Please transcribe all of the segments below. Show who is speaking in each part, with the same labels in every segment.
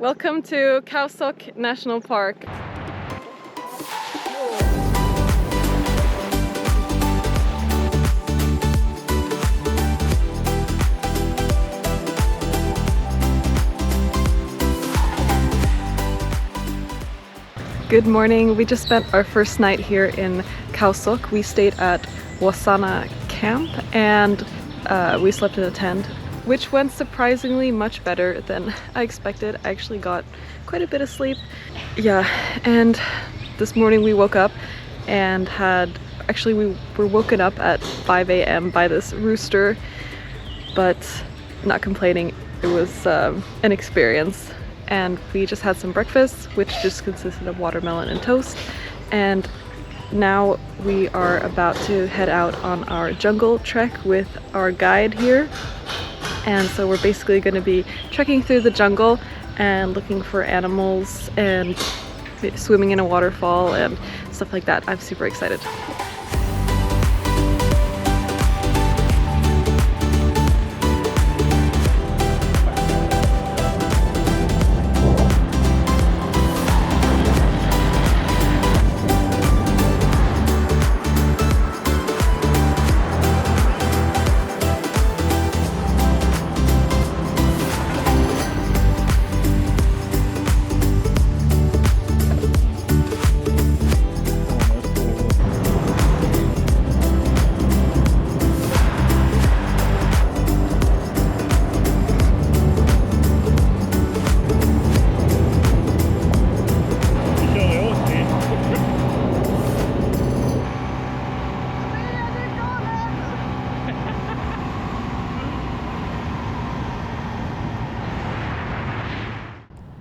Speaker 1: Welcome to Khao Sok National Park. Good morning. We just spent our first night here in Khao Sok. We stayed at Wassana Camp and we slept in a tent, which went surprisingly much better than I expected. I actually got quite a bit of sleep. Yeah, and this morning we woke up and we were woken up at 5 a.m. by this rooster, but not complaining. It was an experience. And we just had some breakfast, which just consisted of watermelon and toast. And now we are about to head out on our jungle trek with our guide here. And so we're basically going to be trekking through the jungle and looking for animals and swimming in a waterfall and stuff like that. I'm super excited.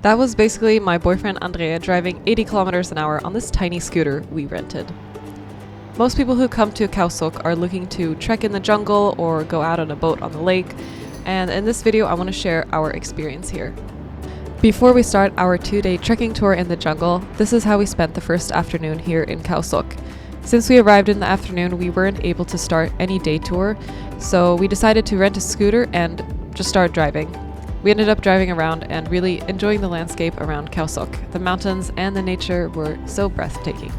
Speaker 1: That was basically my boyfriend Andrea driving 80 kilometers an hour on this tiny scooter we rented. Most people who come to Khao Sok are looking to trek in the jungle or go out on a boat on the lake, and in this video I want to share our experience here. Before we start our 2-day trekking tour in the jungle, this is how we spent the first afternoon here in Khao Sok. Since we arrived in the afternoon, we weren't able to start any day tour, so we decided to rent a scooter and just start driving. We ended up driving around and really enjoying the landscape around Khao Sok. The mountains and the nature were so breathtaking.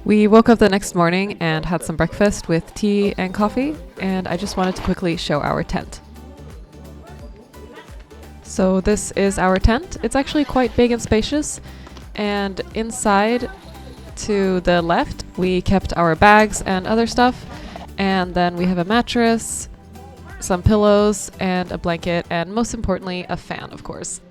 Speaker 1: We woke up the next morning and had some breakfast with tea and coffee, and I just wanted to quickly show our tent. So this is our tent. It's actually quite big and spacious, and inside to the left we kept our bags and other stuff, and then we have a mattress, some pillows and a blanket, and most importantly a fan, of course.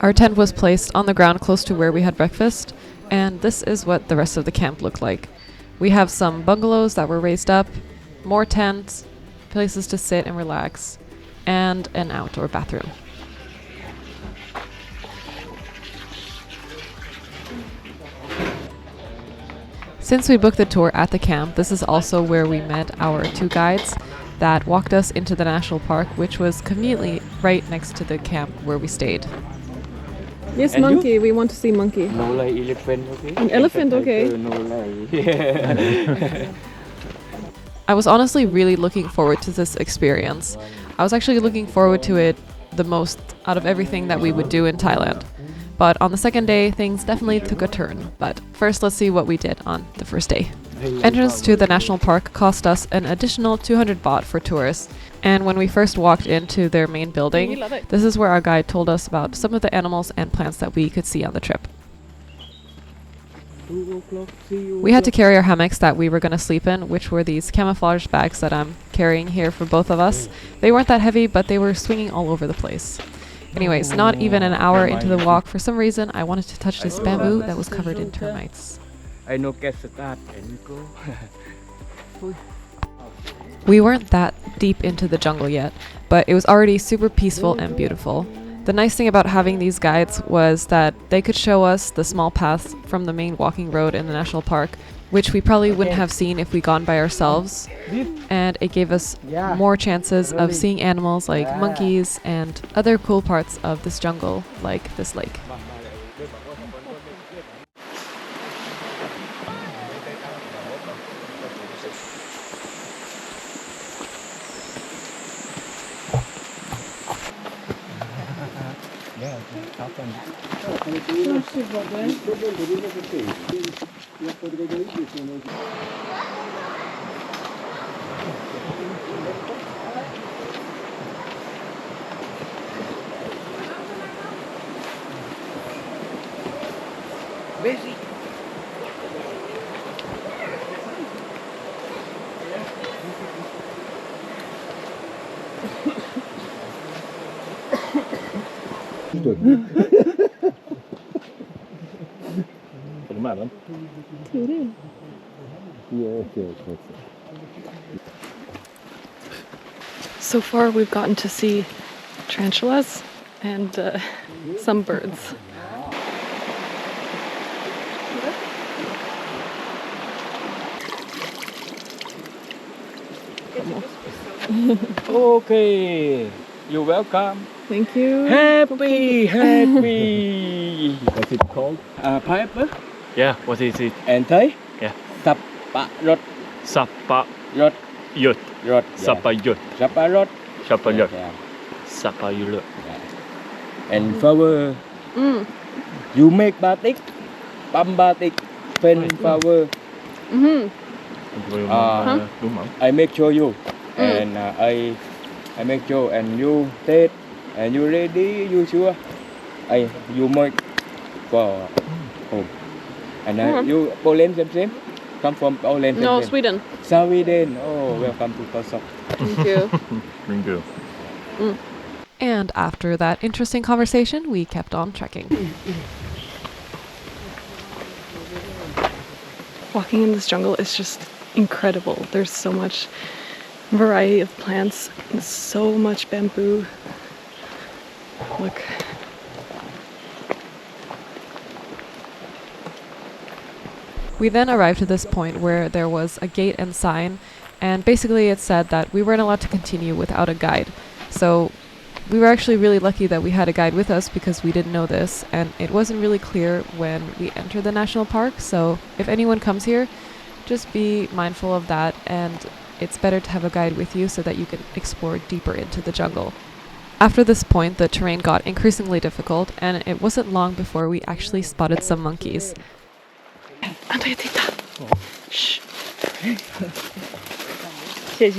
Speaker 1: Our tent was placed on the ground close to where we had breakfast, and this is what the rest of the camp looked like. We have some bungalows that were raised up, more tents, places to sit and relax, and an outdoor bathroom. Since we booked the tour at the camp, this is also where we met our 2 guides that walked us into the national park, which was conveniently right next to the camp where we stayed. Yes, and monkey. We want to see monkey.
Speaker 2: No like elephant, okay?
Speaker 1: An elephant, okay.
Speaker 2: No like. Yeah.
Speaker 1: I was honestly really looking forward to this experience. I was actually looking forward to it the most out of everything that we would do in Thailand. But on the second day, things definitely took a turn. But first, let's see what we did on the first day. Entrance to the national park cost us an additional 200 baht for tourists. And when we first walked into their main building, this is where our guide told us about some of the animals and plants that we could see on the trip. We had to carry our hammocks that we were going to sleep in, which were these camouflage bags that I'm carrying here for both of us. They weren't that heavy, but they were swinging all over the place. Anyways, not even an hour into the walk, for some reason I wanted to touch this bamboo that was covered in termites.
Speaker 2: I know get start and go.
Speaker 1: We weren't that deep into the jungle yet, but it was already super peaceful and beautiful. The nice thing about having these guides was that they could show us the small paths from the main walking road in the national park, which we probably wouldn't have seen if we'd gone by ourselves. And it gave us more chances of seeing animals like monkeys and other cool parts of this jungle, like this lake. So far we've gotten to see tarantulas and some birds.
Speaker 2: Okay, you're welcome.
Speaker 1: Thank you.
Speaker 2: Happy. What's it called? Pineapple.
Speaker 3: Yeah, what is it?
Speaker 2: And Thai.
Speaker 3: Yeah.
Speaker 2: Sapparot.
Speaker 3: Sapayut.
Speaker 2: Rot.
Speaker 3: Sapayut.
Speaker 2: Sapparot.
Speaker 3: Sapayut.
Speaker 2: Yeah.
Speaker 3: Sapayut.
Speaker 2: And flower. You make batik. Pump batik. Pen flower.
Speaker 3: Đúng không?
Speaker 2: I make show you. And I make show and you taste and you ready, you sure. You make for home. And you Poland same? Come from Poland
Speaker 1: No,
Speaker 2: same?
Speaker 1: Sweden.
Speaker 2: Sweden. Oh, welcome to Khao Sok.
Speaker 1: Thank you.
Speaker 3: Thank you.
Speaker 4: And after that interesting conversation, we kept on trekking.
Speaker 1: Walking in this jungle is just incredible. There's so much variety of plants and so much bamboo. Look.
Speaker 4: We then arrived to this point where there was a gate and sign, and basically it said that we weren't allowed to continue without a guide. So we were actually really lucky that we had a guide with us because we didn't know this, and it wasn't really clear when we entered the national park. So if anyone comes here, just be mindful of that, and it's better to have a guide with you so that you can explore deeper into the jungle. After this point, the terrain got increasingly difficult, and it wasn't long before we actually spotted some monkeys.
Speaker 1: Andrea, titta! Shh! Jag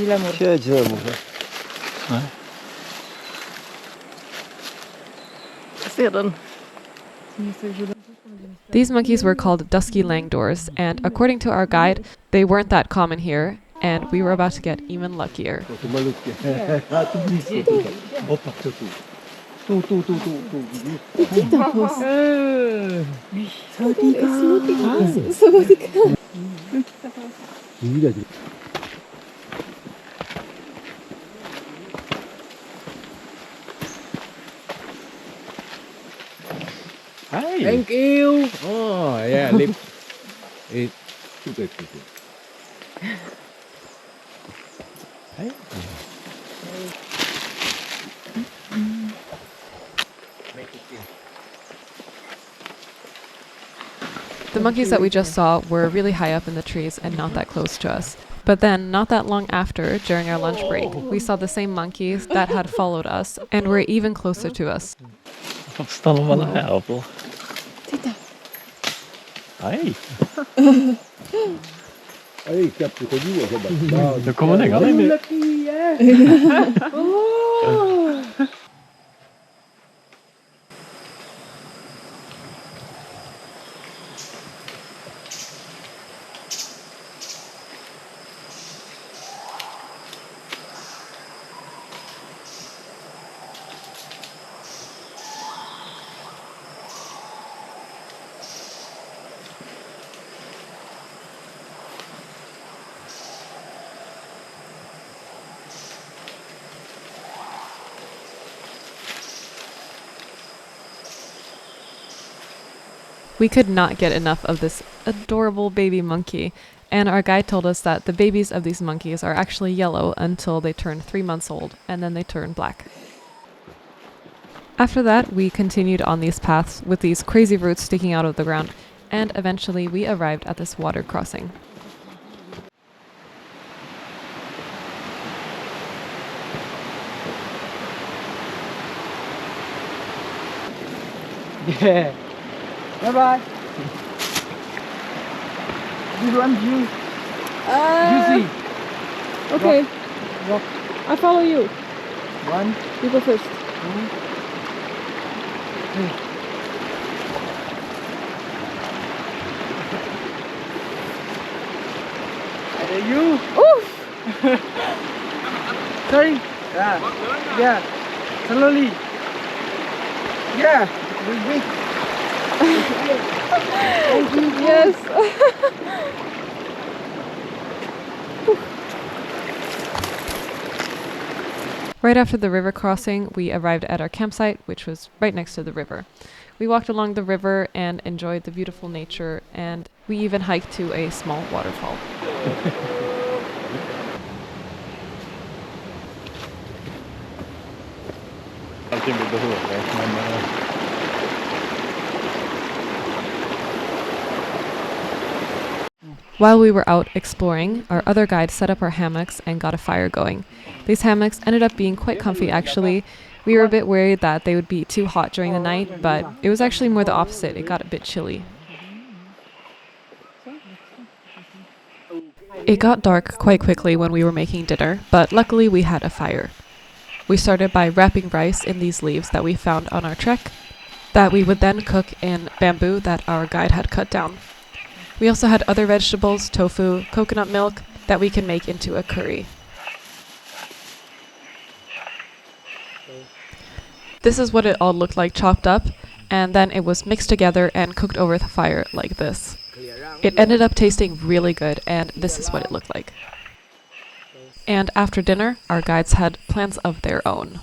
Speaker 1: ser den.
Speaker 4: These monkeys were called dusky langdors, and according to our guide, they weren't that common here, and we were about to get even luckier.
Speaker 2: Hi. Thank you. Oh, yeah, lip.
Speaker 4: The monkeys that we just saw were really high up in the trees and not that close to us. But then, not that long after, during our lunch break, we saw the same monkeys that had followed us and were even closer to us.
Speaker 3: Varför stannar man här på?
Speaker 1: Titta!
Speaker 3: Nej! Nu kommer den gången.
Speaker 4: We could not get enough of this adorable baby monkey, and our guide told us that the babies of these monkeys are actually yellow until they turn 3 months old, and then they turn black. After that, we continued on these paths with these crazy roots sticking out of the ground, and eventually we arrived at this water crossing.
Speaker 5: Bye bye. You want you? Juicy.
Speaker 1: Okay,
Speaker 5: Walk.
Speaker 1: I follow you.
Speaker 5: 1,
Speaker 1: You go first.
Speaker 5: 2, 3. Ada you.
Speaker 1: Oof!
Speaker 5: Sorry. Yeah. Slowly. Yeah. Wait.
Speaker 1: Yes!
Speaker 4: Right after the river crossing, we arrived at our campsite, which was right next to the river. We walked along the river and enjoyed the beautiful nature, and we even hiked to a small waterfall.
Speaker 3: Allting vi behöver, men
Speaker 4: While we were out exploring, our other guide set up our hammocks and got a fire going. These hammocks ended up being quite comfy actually. We were a bit worried that they would be too hot during the night, but it was actually more the opposite. It got a bit chilly. It got dark quite quickly when we were making dinner, but luckily we had a fire. We started by wrapping rice in these leaves that we found on our trek, that we would then cook in bamboo that our guide had cut down. We also had other vegetables, tofu, coconut milk, that we can make into a curry. This is what it all looked like chopped up, and then it was mixed together and cooked over the fire like this. It ended up tasting really good, and this is what it looked like. And after dinner, our guides had plans of their own.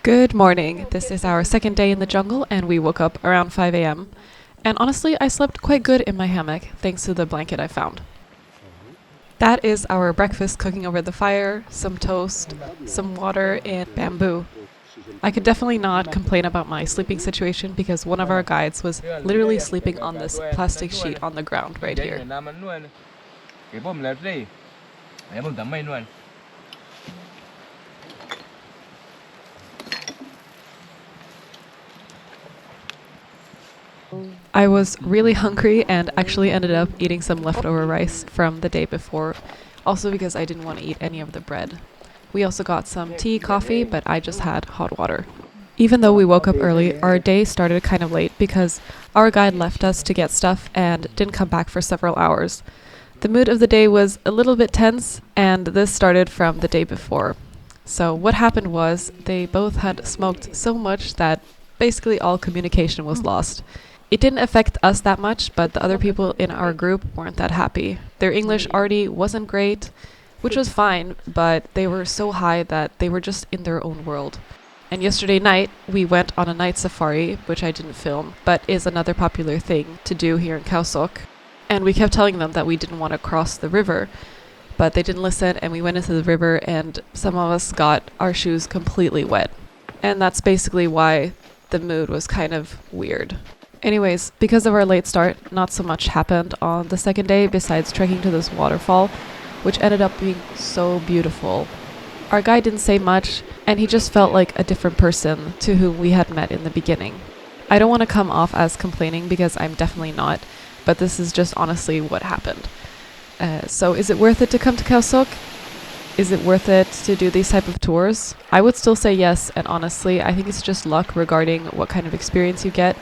Speaker 4: Good morning. This is our second day in the jungle, and we woke up around 5 a.m. And honestly, I slept quite good in my hammock, thanks to the blanket I found. That is our breakfast cooking over the fire, some toast, some water, and bamboo. I could definitely not complain about my sleeping situation because one of our guides was literally sleeping on this plastic sheet on the ground right here. I was really hungry and actually ended up eating some leftover rice from the day before, also because I didn't want to eat any of the bread. We also got some tea, coffee, but I just had hot water. Even though we woke up early, our day started kind of late because our guide left us to get stuff and didn't come back for several hours. The mood of the day was a little bit tense, and this started from the day before. So what happened was they both had smoked so much that basically all communication was lost. It didn't affect us that much, but the other people in our group weren't that happy. Their English already wasn't great, which was fine, but they were so high that they were just in their own world. And yesterday night, we went on a night safari, which I didn't film, but is another popular thing to do here in Khao Sok. And we kept telling them that we didn't want to cross the river, but they didn't listen, and we went into the river, and some of us got our shoes completely wet. And that's basically why the mood was kind of weird. Anyways, because of our late start, not so much happened on the second day besides trekking to this waterfall, which ended up being so beautiful. Our guide didn't say much, and he just felt like a different person to whom we had met in the beginning. I don't want to come off as complaining because I'm definitely not, but this is just honestly what happened. So is it worth it to come to Khao Sok? Is it worth it to do these type of tours? I would still say yes, and honestly, I think it's just luck regarding what kind of experience you get,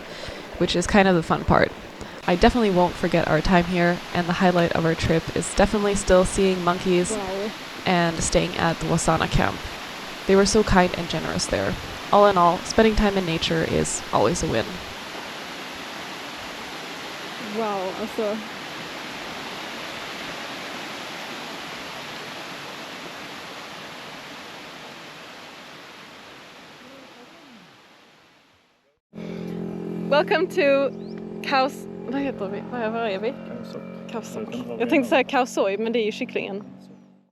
Speaker 4: which is kind of the fun part. I definitely won't forget our time here, and the highlight of our trip is definitely still seeing monkeys and staying at the Wassana Camp. They were so kind and generous there. All in all, spending time in nature is always a win.
Speaker 1: Wow, alltså. Welcome to Khao... Vad heter vi? Var är vi? Khao Sok. Jag tänkte säga Khao Soi, men det är ju kycklingen.